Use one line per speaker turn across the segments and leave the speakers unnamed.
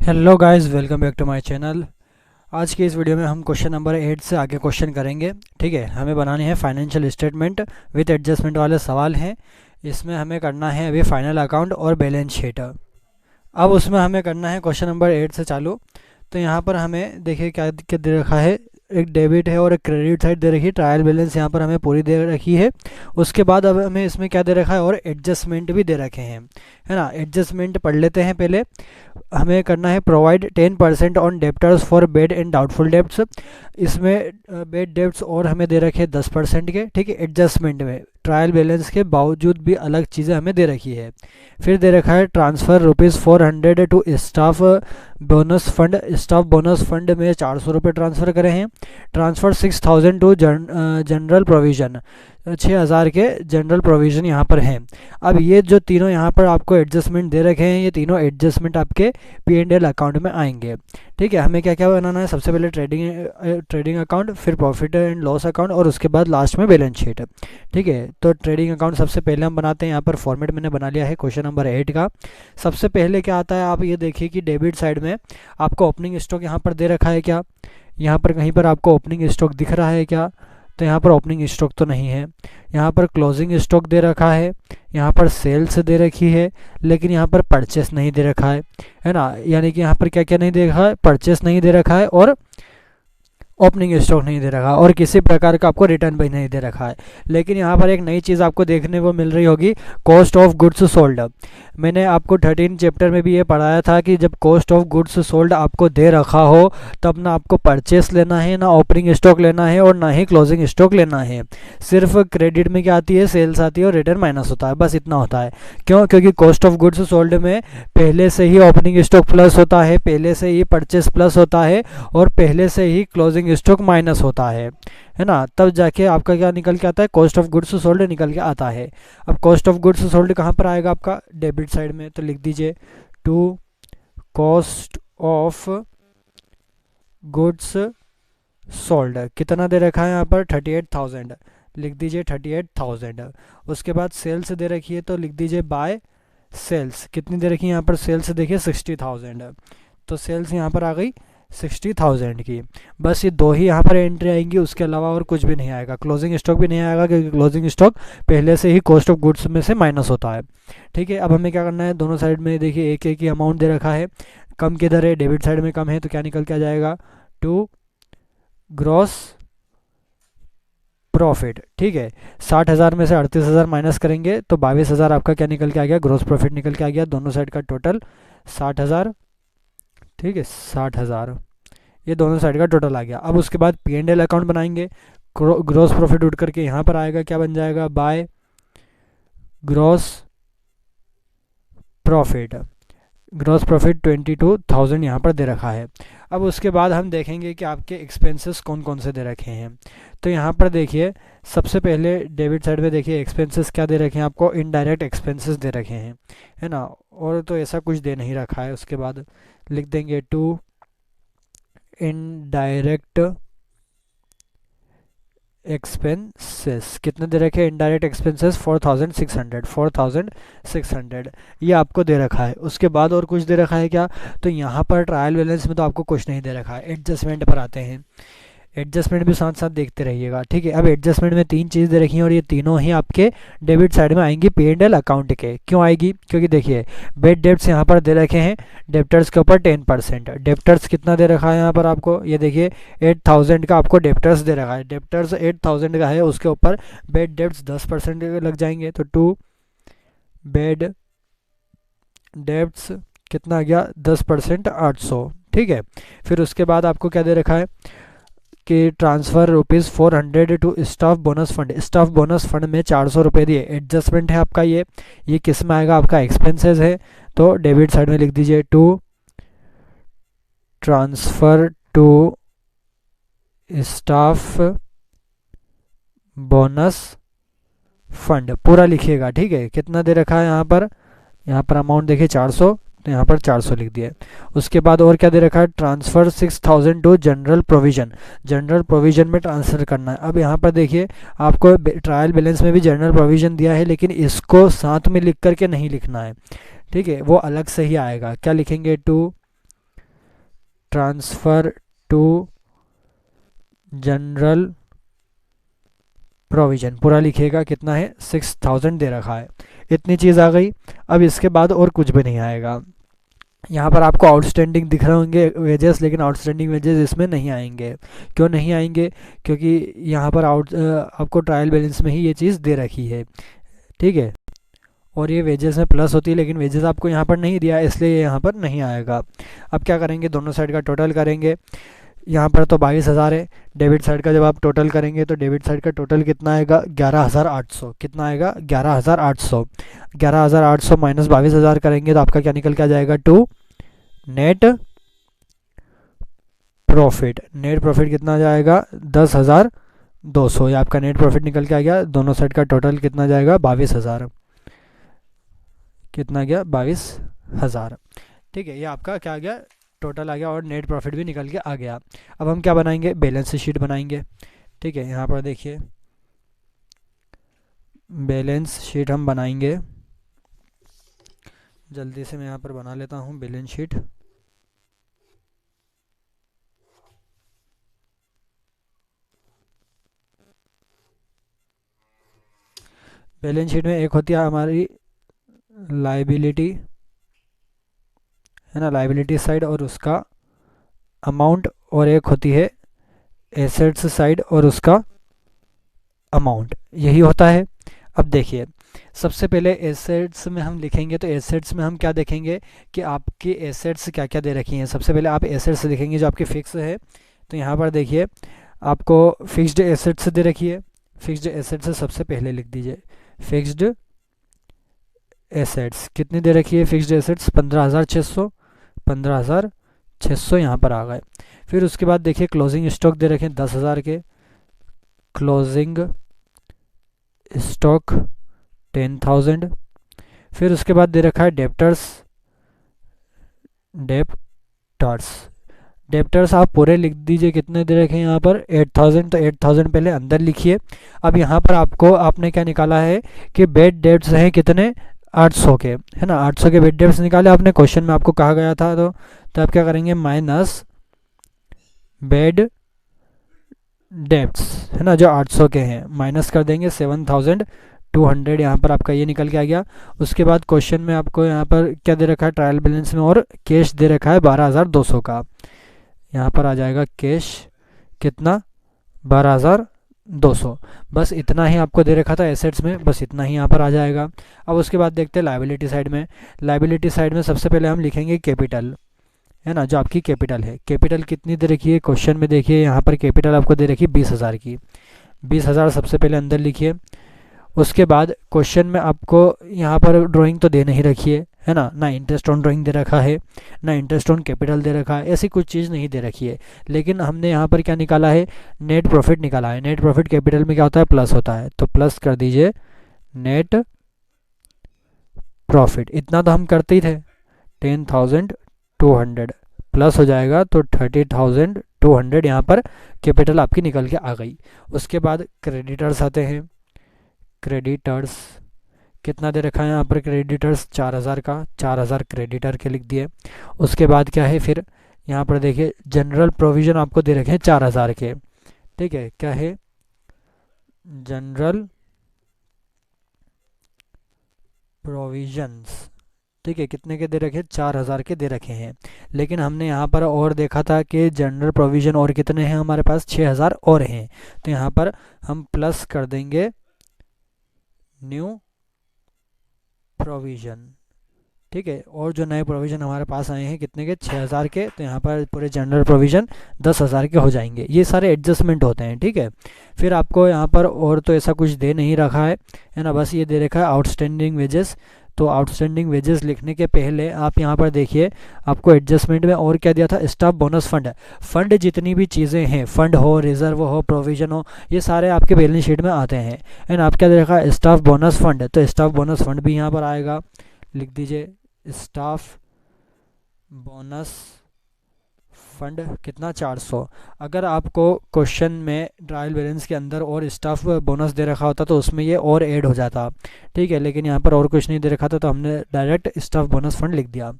Hello guys, welcome back to my channel. आज की इस वीडियो में हम क्वेश्चन नंबर 8 से आगे क्वेश्चन करेंगे। ठीक है, हमें बनानी है फाइनेंशियल स्टेटमेंट विद एडजस्टमेंट वाले सवाल हैं। इसमें हमें करना है अभी फाइनल अकाउंट और बैलेंस शीट। अब उसमें हमें करना है क्वेश्चन नंबर 8 से चालू। तो यहाँ पर हमें देखिए क्या क्या दे रखा है। एक डेबिट है और एक क्रेडिट साइड दे रखी है। ट्रायल बैलेंस यहाँ पर हमें पूरी दे रखी है। उसके बाद अब हमें इसमें क्या दे रखा है और एडजस्टमेंट भी दे रखे हैं, है ना। एडजस्टमेंट पढ़ लेते हैं पहले। हमें करना है provide 10% on debtors for bed and doubtful debts. इसमें बेड डेब्ट्स और हमें दे रखे हैं 10% के। ठीक है, एडजस्टमेंट में ट्रायल बैलेंस के बावजूद भी अलग चीज़ें हमें दे रखी है। फिर दे रखा है transfer ₹400 to staff bonus fund. Staff bonus fund में 400 रुपये ट्रांसफ़र करे हैं। ट्रांसफ़र 6000 टू जनरल प्रोविज़न, 6000 के जनरल प्रोविज़न यहाँ पर हैं। अब ये जो तीनों यहाँ पर आपको एडजस्टमेंट दे रखे हैं, ये तीनों एडजस्टमेंट आपके P&L अकाउंट में आएंगे। ठीक है, हमें क्या क्या बनाना है। सबसे पहले ट्रेडिंग अकाउंट, फिर प्रॉफिट एंड लॉस अकाउंट और उसके बाद लास्ट में बैलेंस शीट। ठीक है, तो ट्रेडिंग अकाउंट सबसे पहले हम बनाते हैं। यहाँ पर फॉर्मेट मैंने बना लिया है क्वेश्चन नंबर 8 का। सबसे पहले क्या आता है, आप ये देखिए कि डेबिट साइड में आपको ओपनिंग स्टॉक यहाँ पर दे रखा है क्या। यहाँ पर कहीं पर आपको ओपनिंग स्टॉक दिख रहा है क्या। तो यहाँ पर ओपनिंग स्टॉक तो नहीं है। यहाँ पर क्लोजिंग स्टॉक दे रखा है। यहाँ पर सेल्स दे रखी है, लेकिन यहाँ पर परचेस नहीं दे रखा है ना। यानी कि यहाँ पर क्या क्या नहीं दे रखा है, परचेस नहीं दे रखा है और ओपनिंग स्टॉक नहीं दे रखा और किसी प्रकार का आपको रिटर्न भी नहीं दे रखा है। लेकिन यहाँ पर एक नई चीज़ आपको देखने को मिल रही होगी, कॉस्ट ऑफ गुड्स सोल्ड। मैंने आपको 13 चैप्टर में भी ये पढ़ाया था कि जब कॉस्ट ऑफ गुड्स सोल्ड आपको दे रखा हो, तब ना आपको परचेस लेना है, ना ओपनिंग स्टॉक लेना है और ना ही क्लोजिंग स्टॉक लेना है। सिर्फ क्रेडिट में क्या आती है, सेल्स आती है और रिटर्न माइनस होता है, बस इतना होता है। क्यों? क्योंकि कॉस्ट ऑफ गुड्स सोल्ड में पहले से ही ओपनिंग स्टॉक प्लस होता है, पहले से ही परचेस प्लस होता है और पहले से ही क्लोजिंग स्टॉक माइनस होता है ना। तब जाके आपका क्या निकल के आता है, कॉस्ट ऑफ गुड्स सोल्ड निकल के आता है। अब कॉस्ट ऑफ गुड्स सोल्ड कहाँ पर आएगा आपका, डेबिट साइड में। तो लिख दीजिए to cost of goods sold. कितना दे रखा है यहाँ पर, 38,000। लिख दीजिए 38,000। उसके बाद सेल्स दे रखी है, तो लिख दीजिए बाय सेल्स। कितनी दे रखी है यहाँ पर, सेल्स देखिए 60,000। तो सेल्स यहाँ पर आ गई 60,000 की। बस ये दो ही यहाँ पर एंट्री आएंगी, उसके अलावा और कुछ भी नहीं आएगा। क्लोजिंग स्टॉक भी नहीं आएगा, क्योंकि क्लोजिंग स्टॉक पहले से ही कॉस्ट ऑफ गुड्स में से माइनस होता है। ठीक है, अब हमें क्या करना है, दोनों साइड में देखिए एक एक ही अमाउंट दे रखा है। कम किधर है, डेबिट साइड में कम है, तो क्या निकल के आ जाएगा, टू ग्रॉस प्रॉफिट। ठीक है, 60,000 में से 38,000 माइनस करेंगे तो 22,000 आपका क्या निकल के आ गया, ग्रॉस प्रॉफिट निकल के आ गया। दोनों साइड का टोटल 60,000। ठीक है, 60,000 ये दोनों साइड का टोटल आ गया। अब उसके बाद P&L अकाउंट बनाएंगे। ग्रॉस प्रॉफिट उठ करके यहाँ पर आएगा, क्या बन जाएगा, by gross profit. Gross profit 22,000 यहाँ पर दे रखा है। अब उसके बाद हम देखेंगे कि आपके एक्सपेंसेस कौन कौन से दे रखे हैं। तो यहाँ पर देखिए, सबसे पहले डेबिट साइड में देखिए एक्सपेंसेस क्या दे रखे हैं आपको, इनडायरेक्ट एक्सपेंसेस दे रखे हैं, है ना। और तो ऐसा कुछ दे नहीं रखा है। उसके बाद लिख देंगे टू इनडायरेक्ट एक्सपेंसेस। कितने दे रखे हैं इनडायरेक्ट एक्सपेंसेस, 4,600 ये आपको दे रखा है। उसके बाद और कुछ दे रखा है क्या, तो यहाँ पर ट्रायल बैलेंस में तो आपको कुछ नहीं दे रखा है। एडजस्टमेंट पर आते हैं, एडजस्टमेंट भी साथ साथ देखते रहिएगा। ठीक है, अब एडजस्टमेंट में 3 चीज़ दे रखी हैं और ये तीनों ही आपके डेबिट साइड में आएंगी P&L अकाउंट के। क्यों आएगी, क्योंकि देखिए बेड डेब्ट्स यहाँ पर दे रखे हैं, डेप्टर्स के ऊपर 10%। डेप्टर्स कितना दे रखा है यहाँ पर आपको, ये देखिए 8,000 का आपको डेप्टर्स दे रखा है। डेप्टर्स 8,000 का है, उसके ऊपर बेड डेब्ट्स 10% लग जाएंगे। तो टू बेड डेब्ट्स कितना आ गया, 10%, 800। ठीक है, फिर उसके बाद आपको क्या दे रखा है कि transfer ₹400 to staff bonus fund. Staff bonus fund में 400 रुपये दिए। एडजस्टमेंट है आपका ये किस में आएगा, आपका एक्सपेंसेस है। तो डेबिट साइड में लिख दीजिए to transfer to staff bonus fund, पूरा लिखिएगा। ठीक है, कितना दे रखा है यहाँ पर अमाउंट देखिए 400, तो यहाँ पर 400 लिख दिया। उसके बाद और क्या दे रखा है, transfer 6,000 to general provision. General provision में ट्रांसफ़र करना है। अब यहाँ पर देखिए आपको ट्रायल बैलेंस में भी जनरल प्रोविज़न दिया है, लेकिन इसको साथ में लिख करके नहीं लिखना है। ठीक है, वो अलग से ही आएगा। क्या लिखेंगे, to transfer to general provision, पूरा लिखिएगा, कितना है 6000 दे रखा है। इतनी चीज़ आ गई। अब इसके बाद और कुछ भी नहीं आएगा। यहाँ पर आपको आउटस्टैंडिंग दिख रहे होंगे वेजेस, लेकिन आउटस्टैंडिंग वेजेस इसमें नहीं आएंगे। क्यों नहीं आएंगे? क्योंकि यहाँ पर आपको ट्रायल बैलेंस में ही ये चीज़ दे रखी है, ठीक है। और ये वेजेस में प्लस होती है, लेकिन वेजेस आपको यहाँ पर नहीं दिया है, इसलिए ये यहाँ पर नहीं आएगा। अब क्या करेंगे, दोनों साइड का टोटल करेंगे। यहाँ पर तो 22,000 है। डेबिट साइड का जब आप टोटल करेंगे तो डेबिट साइड का टोटल कितना आएगा, 11,800। कितना आएगा, 11,800। 11,800 माइनस 22,000 करेंगे तो आपका क्या निकल के आ जाएगा, to net profit. Net profit कितना जाएगा, 10,200। ये आपका नेट प्रॉफिट निकल के आ गया। दोनों साइड का टोटल कितना जाएगा, 22,000। कितना गया, 22,000। ठीक है, ये आपका क्या आ गया, टोटल आ गया और नेट प्रॉफिट भी निकल के आ गया। अब हम क्या बनाएंगे, बैलेंस शीट बनाएंगे। ठीक है, यहाँ पर देखिए बैलेंस शीट हम बनाएंगे। जल्दी से मैं यहाँ पर बना लेता हूँ बैलेंस शीट। बैलेंस शीट में एक होती है हमारी लाइबिलिटी, है ना, लाइबिलिटी साइड और उसका अमाउंट, और एक होती है एसेट्स साइड और उसका अमाउंट। यही होता है। अब देखिए, सबसे पहले एसेट्स में हम लिखेंगे तो एसेट्स में हम क्या देखेंगे कि आपकी एसेट्स क्या क्या दे रखी हैं। सबसे पहले आप एसेट्स लिखेंगे जो आपकी फिक्स है। तो यहाँ पर देखिए आपको फिक्स्ड एसेट्स दे रखी है। फिक्स्ड एसेट्स सबसे पहले लिख दीजिए, फिक्स्ड एसेट्स कितनी दे रखी है, फिक्स्ड एसेट्स 15,600। 15,600 यहाँ पर आ गए। फिर उसके बाद देखिए क्लोजिंग स्टॉक दे रखे हैं 10,000 के, क्लोजिंग स्टॉक 10,000। फिर उसके बाद दे रखा है डेप्टर्स। डेप्टर्स आप पूरे लिख दीजिए, कितने दे रखे हैं यहाँ पर 8,000। तो 8,000 पहले अंदर लिखिए। अब यहाँ पर आपने क्या निकाला है कि बेड डेब्ट्स हैं कितने, 800 के, है ना। 800 के बेड डेब्ट्स निकाले आपने, क्वेश्चन में आपको कहा गया था। तो आप क्या करेंगे, माइनस बेड डेब्ट्स, है ना, जो 800 के हैं, माइनस कर देंगे 7,200। यहाँ पर आपका ये निकल के आ गया। उसके बाद क्वेश्चन में आपको यहाँ पर क्या दे रखा है, ट्रायल बैलेंस में और कैश दे रखा है 12,200 का। यहाँ पर आ जाएगा कैश कितना, 12,200। बस इतना ही आपको दे रखा था एसेट्स में, बस इतना ही यहाँ पर आ जाएगा। अब उसके बाद देखते हैं लायबिलिटी साइड में। लायबिलिटी साइड में सबसे पहले हम लिखेंगे कैपिटल, है ना, जो आपकी कैपिटल है। कैपिटल कितनी दे रखी है, क्वेश्चन में देखिए यहाँ पर कैपिटल आपको दे रखी है 20,000 की। 20,000 सबसे पहले अंदर लिखिए। उसके बाद क्वेश्चन में आपको यहाँ पर ड्राइंग तो दे नहीं रखी है ना, ना इंटरेस्ट ऑन ड्राइंग दे रखा है, ना इंटरेस्ट ऑन कैपिटल दे रखा है, ऐसी कुछ चीज़ नहीं दे रखी है। लेकिन हमने यहाँ पर क्या निकाला है, नेट प्रॉफिट निकाला है। नेट प्रॉफिट कैपिटल में क्या होता है, प्लस होता है, तो प्लस कर दीजिए नेट प्रॉफिट। इतना तो हम करते ही थे, 10,200 प्लस हो जाएगा तो 30,200 यहाँ पर कैपिटल आपकी निकल के आ गई। उसके बाद क्रेडिटर्स आते हैं। क्रेडिटर्स कितना दे रखा है यहाँ पर, क्रेडिटर्स 4,000 का, 4,000 क्रेडिटर के लिख दिए। उसके बाद क्या है, फिर यहाँ पर देखिए जनरल प्रोविज़न आपको दे रखे हैं 4,000 के। ठीक है, क्या है, जनरल प्रोविजंस। ठीक है, कितने के दे रखे, 4,000 के दे रखे हैं। लेकिन हमने यहाँ पर और देखा था कि जनरल प्रोविज़न और कितने हैं हमारे पास, 6,000 और हैं। तो यहाँ पर हम प्लस कर देंगे न्यू प्रोविज़न। ठीक है, और जो नए प्रोविज़न हमारे पास आए हैं कितने के, 6,000 के। तो यहाँ पर पूरे जनरल प्रोविज़न 10,000 के हो जाएंगे। ये सारे एडजस्टमेंट होते हैं। ठीक है, फिर आपको यहाँ पर और तो ऐसा कुछ दे नहीं रखा है ना, बस ये दे रखा है आउटस्टैंडिंग वेजेस। तो आउटस्टैंडिंग वेजेस लिखने के पहले आप यहाँ पर देखिए आपको एडजस्टमेंट में और क्या दिया था, स्टाफ बोनस फंड। फंड जितनी भी चीज़ें हैं, फंड हो, रिजर्व हो, प्रोविज़न हो, ये सारे आपके बैलेंस शीट में आते हैं। एंड आप क्या दे रखा है, स्टाफ बोनस फंड। तो स्टाफ बोनस फंड भी यहाँ पर आएगा, लिख दीजिए स्टाफ बोनस फंड कितना, 400। अगर आपको क्वेश्चन में ट्रायल बैलेंस के अंदर और स्टाफ बोनस दे रखा होता तो उसमें ये और ऐड हो जाता। ठीक है, लेकिन यहाँ पर और कुछ नहीं दे रखा था तो हमने डायरेक्ट स्टाफ बोनस फंड लिख दिया।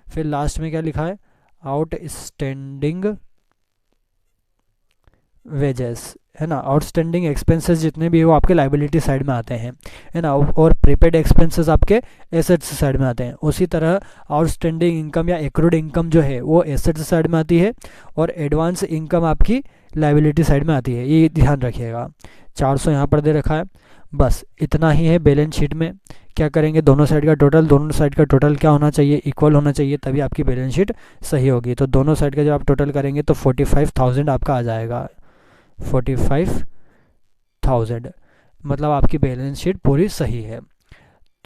फिर लास्ट में क्या लिखा है, आउटस्टैंडिंग वेजेस, है ना, आउटस्टैंडिंग एक्सपेंसेस जितने भी वो आपके लाइबिलिटी साइड में आते हैं, है ना, और प्रीपेड एक्सपेंसेस आपके एसेट्स साइड में आते हैं। उसी तरह आउटस्टैंडिंग इनकम या एक्रूड इनकम जो है वो एसेट्स साइड में आती है और एडवांस इनकम आपकी लाइबिलिटी साइड में आती है, ये ध्यान रखिएगा। 400 यहाँ पर दे रखा है। बस इतना ही है बैलेंस शीट में। क्या करेंगे, दोनों साइड का टोटल क्या होना चाहिए, इक्वल होना चाहिए, तभी आपकी बैलेंस शीट सही होगी। तो दोनों साइड का जब आप टोटल करेंगे तो 45,000 आपका आ जाएगा। 45,000 मतलब आपकी बैलेंस शीट पूरी सही है।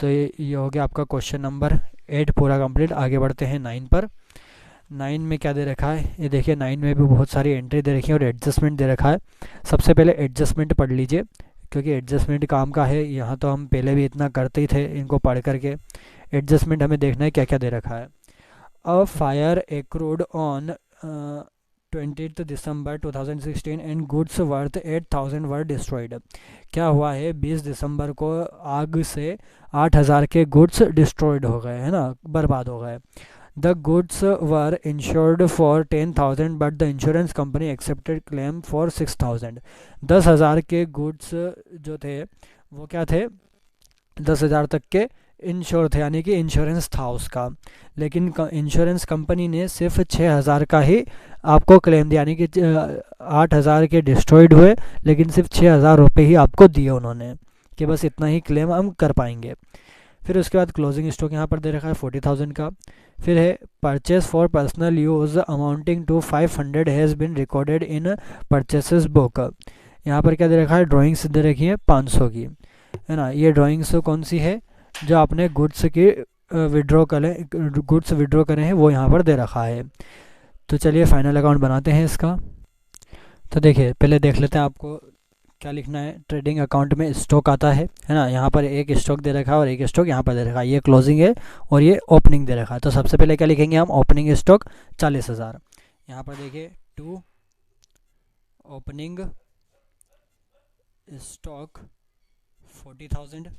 तो ये हो गया आपका क्वेश्चन नंबर 8 पूरा कंप्लीट। आगे बढ़ते हैं 9 पर। 9 में क्या दे रखा है, ये देखिए 9 में भी बहुत सारी एंट्री दे रखी है और एडजस्टमेंट दे रखा है। सबसे पहले एडजस्टमेंट पढ़ लीजिए, क्योंकि एडजस्टमेंट काम का है। यहाँ तो हम पहले भी इतना करते ही थे इनको पढ़ करके। एडजस्टमेंट हमें देखना है क्या क्या दे रखा है। A fire accrued on 20th December 2016 and goods worth 8,000 were destroyed. क्या हुआ है, 20 दिसंबर को आग से 8,000 के गुड्स डिस्ट्रॉयड हो गए, है ना, बर्बाद हो गए। The goods were insured for 10,000 but the insurance company accepted claim for 6,000। 10,000 के गुड्स जो थे वो क्या थे, 10,000 तक के इंश्योर थे, यानी कि इंश्योरेंस था उसका, लेकिन इंश्योरेंस कंपनी ने सिर्फ 6,000 का ही आपको क्लेम दिया, यानी कि 8,000 के डिस्ट्रॉयड हुए लेकिन सिर्फ 6,000 रुपये ही आपको दिए उन्होंने, कि बस इतना ही क्लेम हम कर पाएंगे। फिर उसके बाद क्लोजिंग स्टॉक यहाँ पर दे रखा है 40,000 का। फिर है purchase for personal use amounting to 500 has been recorded in purchases book. यहाँ पर क्या दे रखा है, ड्राइंग्स दे रखी है 500 की, है ना। ये ड्राइंग्स कौन सी है, जो आपने गुड्स की गुड्स विड्रॉ करे हैं वो यहाँ पर दे रखा है। तो चलिए फाइनल अकाउंट बनाते हैं इसका। तो देखिए पहले देख लेते हैं आपको क्या लिखना है। ट्रेडिंग अकाउंट में स्टॉक आता है ना, यहाँ पर एक स्टॉक दे रखा है और एक स्टॉक यहाँ पर दे रखा है। ये क्लोजिंग है और ये ओपनिंग दे रखा है। तो सबसे पहले क्या लिखेंगे हम, ओपनिंग स्टॉक 40,000। यहाँ पर देखिए टू ओपनिंग स्टॉक 40,000,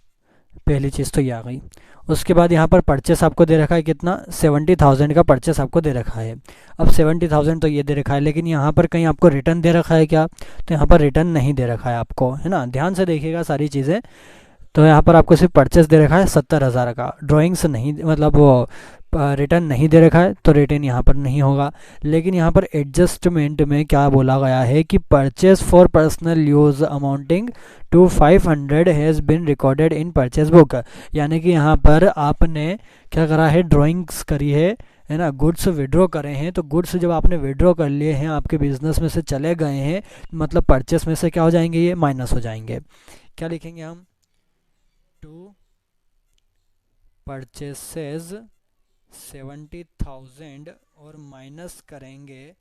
पहली चीज़ तो ये आ गई। उसके बाद यहाँ पर परचेस आपको दे रखा है कितना, 70,000 का परचेस आपको दे रखा है। अब 70,000 तो ये दे रखा है, लेकिन यहाँ पर कहीं आपको रिटर्न दे रखा है क्या, तो यहाँ पर रिटर्न नहीं दे रखा है आपको, है ना। ध्यान से देखिएगा सारी चीज़ें। तो यहाँ पर आपको सिर्फ परचेस दे रखा है 70,000 का, ड्राइंग्स नहीं, मतलब वो रिटर्न नहीं दे रखा है, तो रिटर्न यहाँ पर नहीं होगा। लेकिन यहाँ पर एडजस्टमेंट में क्या बोला गया है कि purchase for personal use amounting to 500 has been recorded in purchase book, यानी कि यहाँ पर आपने क्या करा है, ड्राइंग्स करी है ना, गुड्स विड्रॉ करे हैं। तो गुड्स जब आपने विड्रॉ कर लिए हैं, आपके बिजनेस में से चले गए हैं, मतलब परचेस में से क्या हो जाएंगे, ये माइनस हो जाएंगे। क्या लिखेंगे हम, टू परचेसेस 70,000 और माइनस करेंगे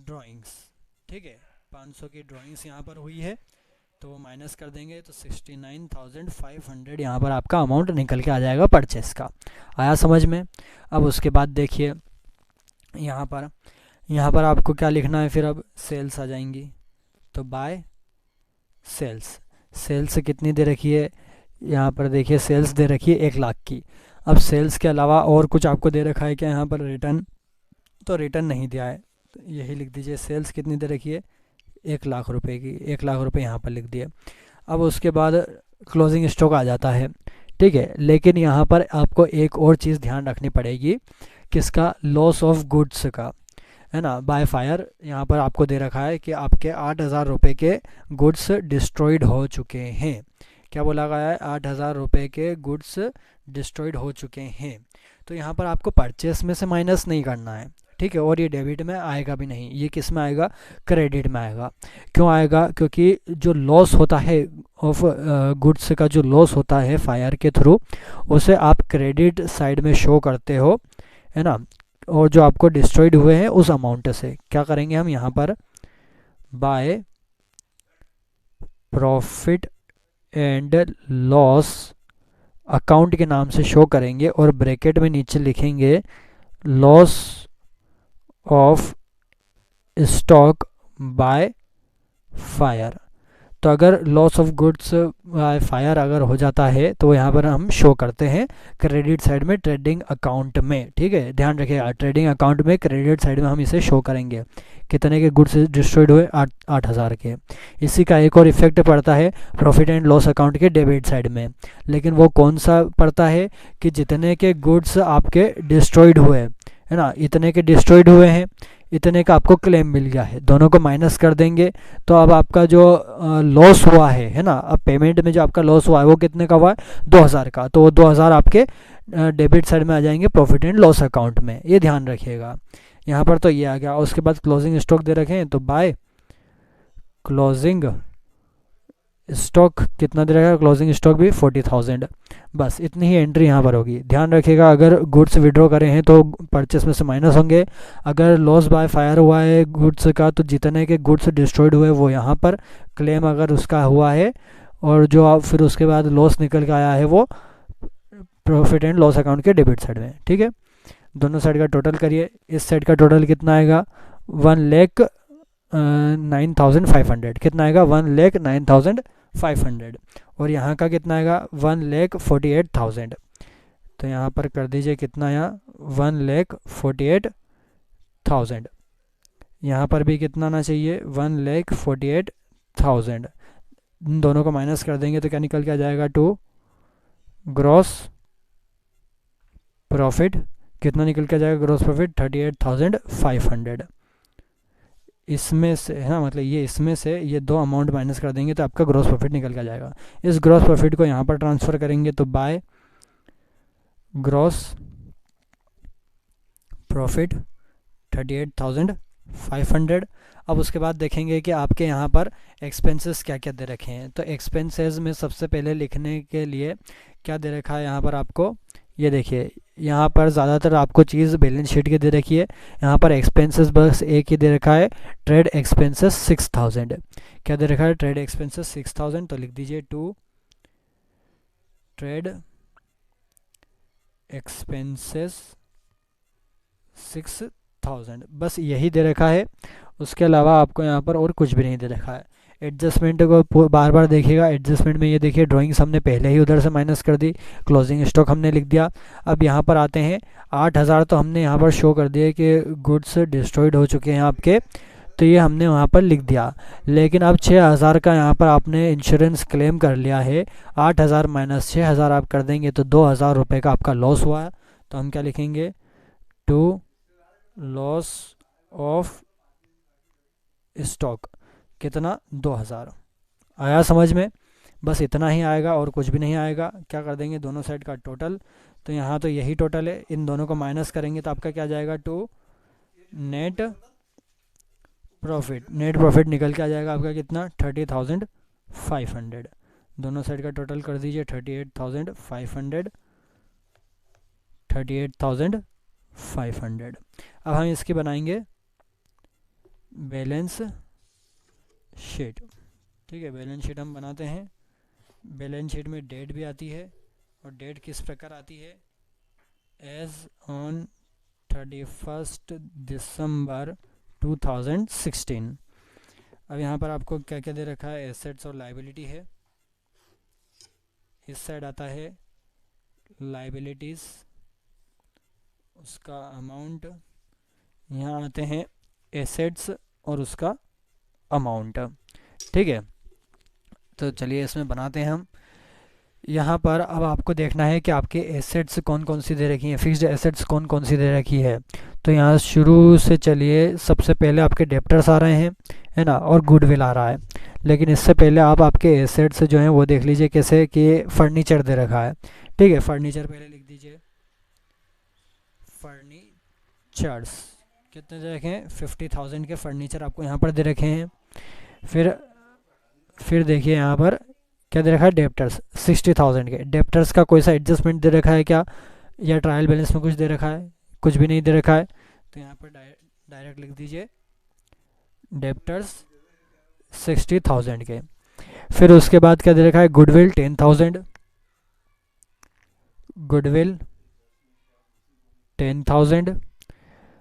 ड्राइंग्स, ठीक है। 500 की ड्राइंग्स यहाँ पर हुई है तो वो माइनस कर देंगे, तो 69,500 यहाँ पर आपका अमाउंट निकल के आ जाएगा परचेस का। आया समझ में। अब उसके बाद देखिए यहाँ पर आपको क्या लिखना है, फिर अब सेल्स आ जाएंगी। तो बाय सेल्स कितनी दे रखी है, यहाँ पर देखिए सेल्स दे रखी है 1 लाख की। अब सेल्स के अलावा और कुछ आपको दे रखा है क्या यहाँ पर, रिटर्न, तो रिटर्न नहीं दिया है, तो यही लिख दीजिए। सेल्स कितनी दे रखी है, 1 लाख रुपए की, 1 लाख रुपए यहाँ पर लिख दिए। अब उसके बाद क्लोजिंग स्टॉक आ जाता है, ठीक है। लेकिन यहाँ पर आपको एक और चीज़ ध्यान रखनी पड़ेगी, किसका, लॉस ऑफ गुड्स का, है ना। बाय फायर यहाँ पर आपको दे रखा है कि आपके 8,000 रुपये के गुड्स डिस्ट्रॉयड हो चुके हैं। क्या बोला गया है, 8,000 रुपये के गुड्स डिस्ट्रॉयड हो चुके हैं। तो यहाँ पर आपको परचेस में से माइनस नहीं करना है, ठीक है। और ये डेबिट में आएगा भी नहीं, ये किस में आएगा, क्रेडिट में आएगा। क्यों आएगा, क्योंकि जो लॉस होता है ऑफ गुड्स का, जो लॉस होता है फायर के थ्रू, उसे आप क्रेडिट साइड में शो करते हो, है ना। और जो आपको डिस्ट्रॉयड हुए हैं उस अमाउंट से क्या करेंगे हम, यहाँ पर by profit and loss account के नाम से शो करेंगे और ब्रैकेट में नीचे लिखेंगे loss of stock by fire. तो अगर लॉस ऑफ गुड्स फायर अगर हो जाता है तो यहाँ पर हम शो करते हैं क्रेडिट साइड में ट्रेडिंग अकाउंट में। ठीक है, ध्यान रखिएगा, ट्रेडिंग अकाउंट में क्रेडिट साइड में हम इसे शो करेंगे। कितने के गुड्स डिस्ट्रॉयड हुए? 8,000 के। इसी का एक और इफेक्ट पड़ता है प्रॉफिट एंड लॉस अकाउंट के डेबिट साइड में, लेकिन वो कौन सा पड़ता है कि जितने के गुड्स आपके डिस्ट्रॉयड हुए, है ना, इतने के डिस्ट्रॉयड हुए हैं, इतने का आपको क्लेम मिल गया है, दोनों को माइनस कर देंगे तो अब आपका जो लॉस हुआ है ना, अब पेमेंट में जो आपका लॉस हुआ है वो कितने का हुआ है? 2,000 का। तो वो 2,000 आपके डेबिट साइड में आ जाएंगे प्रॉफिट एंड लॉस अकाउंट में, ये ध्यान रखिएगा। यहाँ पर तो ये आ गया। उसके बाद क्लोजिंग स्टॉक दे रखे हैं, तो बाय क्लोजिंग स्टॉक कितना दे रखा है? क्लोजिंग स्टॉक भी 40,000। बस इतनी ही एंट्री यहाँ पर होगी। ध्यान रखिएगा, अगर गुड्स विड्रॉ करे हैं तो परचेस में से माइनस होंगे। अगर लॉस बाय फायर हुआ है गुड्स का तो जितने के गुड्स डिस्ट्रॉयड हुए वो यहाँ पर क्लेम अगर उसका हुआ है, और जो आप फिर उसके बाद लॉस निकल के आया है वो प्रॉफिट एंड लॉस अकाउंट के डेबिट साइड में। ठीक है, दोनों साइड का टोटल करिए। इस साइड का टोटल कितना आएगा? 1,09,500। कितना आएगा? 1,09,500। और यहाँ का कितना आएगा? 1,48,000। तो यहाँ पर कर दीजिए कितना आया? 1,48,000। यहाँ पर भी कितना आना चाहिए? 1,48,000। इन दोनों को माइनस कर देंगे तो क्या निकल के आ जाएगा? To gross profit. कितना निकल के आ जाएगा ग्रॉस प्रॉफिट? 38,500। इसमें से, है ना, मतलब ये इसमें से ये दो अमाउंट माइनस कर देंगे तो आपका ग्रॉस प्रॉफिट निकल के आ जाएगा। इस ग्रॉस प्रॉफिट को यहाँ पर ट्रांसफ़र करेंगे तो बाय ग्रॉस प्रॉफिट 38,500। अब उसके बाद देखेंगे कि आपके यहाँ पर एक्सपेंसेस क्या क्या दे रखे हैं। तो एक्सपेंसेस में सबसे पहले लिखने के लिए क्या दे रखा है यहाँ पर आपको? ये देखिए, यहाँ पर ज़्यादातर आपको चीज़ बैलेंस शीट की दे रखी है। यहाँ पर एक्सपेंसेस बस एक ही दे रखा है, ट्रेड एक्सपेंसेस 6,000। क्या दे रखा है? Trade expenses 6,000। तो लिख दीजिए टू ट्रेड एक्सपेंसेस 6,000। बस यही दे रखा है, उसके अलावा आपको यहाँ पर और कुछ भी नहीं दे रखा है। एडजस्टमेंट को बार बार देखिएगा। एडजस्टमेंट में ये देखिए ड्राइंग्स हमने पहले ही उधर से माइनस कर दी, क्लोजिंग स्टॉक हमने लिख दिया। अब यहाँ पर आते हैं, 8,000 तो हमने यहाँ पर शो कर दिया कि गुड्स डिस्ट्रॉयड हो चुके हैं आपके, तो ये हमने वहाँ पर लिख दिया। लेकिन अब 6,000 का यहाँ पर आपने इंश्योरेंस क्लेम कर लिया है। 8,000 माइनस 6,000 आप कर देंगे तो 2,000 रुपये का आपका लॉस हुआ है। तो हम क्या लिखेंगे? To loss of stock. कितना? 2,000। आया समझ में? बस इतना ही आएगा और कुछ भी नहीं आएगा। क्या कर देंगे? दोनों साइड का टोटल। तो यहाँ तो यही टोटल है, इन दोनों को माइनस करेंगे तो आपका क्या जाएगा? To net profit. Net profit निकल के आ जाएगा आपका कितना? 30,500। दोनों साइड का टोटल कर दीजिए 38,500, 38,500। अब हम इसकी बनाएंगे बैलेंस शीट। ठीक है, बैलेंस शीट हम बनाते हैं। बैलेंस शीट में डेट भी आती है, और डेट किस प्रकार आती है? एज ऑन 31 दिसंबर 2016। अब यहाँ पर आपको क्या क्या दे रखा है? एसेट्स और लाइबिलिटी है। इस साइड आता है लाइबिलिटीज़, उसका अमाउंट। यहाँ आते हैं एसेट्स और उसका अमाउंट। ठीक है, तो चलिए इसमें बनाते हैं हम। यहाँ पर अब आपको देखना है कि आपके एसेट्स कौन कौन सी दे रखी हैं, फिक्स्ड एसेट्स कौन कौन सी दे रखी है। तो यहाँ शुरू से चलिए, सबसे पहले आपके डेप्टर्स आ रहे हैं, है ना, और गुडविल आ रहा है। लेकिन इससे पहले आप आपके एसेट्स जो हैं वो देख लीजिए कैसे, कि फर्नीचर दे रखा है। ठीक है, फर्नीचर पहले लिख दीजिए। फर्नीचर्स कितने दे रखे हैं? 50,000 के फर्नीचर आपको यहाँ पर दे रखे हैं। फिर देखिए यहाँ पर क्या दे रखा है? डेप्टर्स 60,000 के। डेप्टर्स का कोई सा एडजस्टमेंट दे रखा है क्या, या ट्रायल बैलेंस में कुछ दे रखा है? कुछ भी नहीं दे रखा है। तो यहाँ पर डायरेक्ट लिख दीजिए डेप्टर्स 60,000 के। फिर उसके बाद क्या दे रखा है? Goodwill 10,000, goodwill 10,000।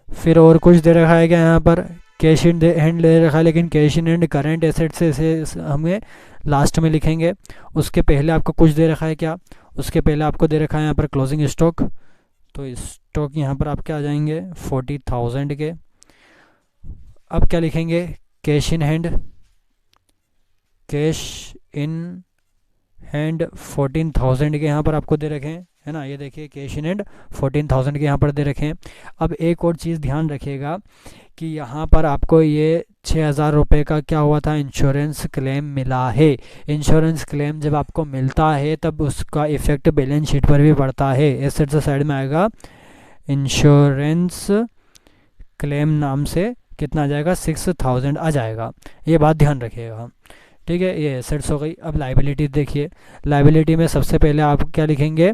फिर और कुछ दे रखा है क्या यहाँ पर? कैश इन हैंड दे रखा है, लेकिन cash in hand current asset से इसे हमें लास्ट में लिखेंगे। उसके पहले आपको कुछ दे रखा है क्या, उसके पहले आपको दे रखा है यहाँ पर क्लोजिंग स्टॉक, तो स्टॉक यहाँ पर आपके आ जाएंगे 40,000 के। अब क्या लिखेंगे, cash in hand, cash in hand 14,000 के यहाँ पर आपको दे रखे हैं, है ना। ये देखिए कैश इन हैंड 14,000 के यहाँ पर दे रखे हैं। अब एक और चीज़ ध्यान रखिएगा कि यहाँ पर आपको ये 6,000 रुपये का क्या हुआ था, इंश्योरेंस क्लेम मिला है। इंश्योरेंस क्लेम जब आपको मिलता है तब उसका इफेक्ट बैलेंस शीट पर भी पड़ता है। एसेट से साइड में आएगा इंश्योरेंस क्लेम नाम से कितना आ जाएगा, 6,000 आ जाएगा। ये बात ध्यान रखिएगा, ठीक है। ये एसेट्स हो गई। अब लाइबिलिटी देखिए, लाइबिलिटी में सबसे पहले आप क्या लिखेंगे,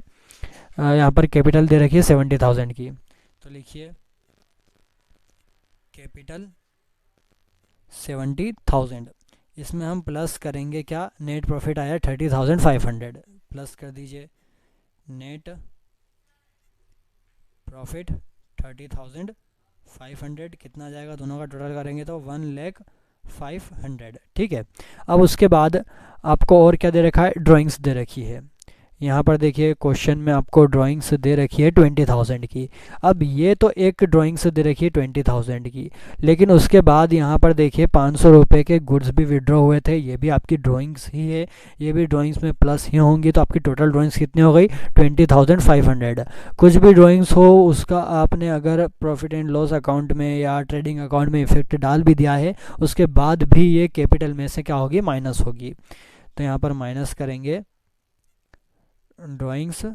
यहाँ पर कैपिटल दे रखी है 70,000 की, तो लिखिए कैपिटल 70,000। इसमें हम प्लस करेंगे क्या, नेट प्रॉफिट आया 30,500, प्लस कर दीजिए नेट प्रॉफिट 30,500 कितना आ जाएगा, दोनों का टोटल करेंगे तो 1,05,000, ठीक है। अब उसके बाद आपको और क्या दे रखा है, ड्राइंग्स दे रखी है। यहाँ पर देखिए क्वेश्चन में आपको ड्राइंग्स दे रखी है 20,000 की। अब ये तो एक ड्राइंग्स दे रखी है 20,000 की, लेकिन उसके बाद यहाँ पर देखिए 500 रुपये के गुड्स भी विड्रॉ हुए थे, ये भी आपकी ड्राइंग्स ही है, ये भी ड्राइंग्स में प्लस ही होंगी, तो आपकी टोटल ड्राइंग्स कितनी हो गई, 20,500। कुछ भी ड्राइंग्स हो उसका आपने अगर प्रॉफिट एंड लॉस अकाउंट में या ट्रेडिंग अकाउंट में इफेक्ट डाल भी दिया है, उसके बाद भी ये कैपिटल में से क्या होगी, माइनस होगी। तो यहाँ पर माइनस करेंगे ड्राइंग्स,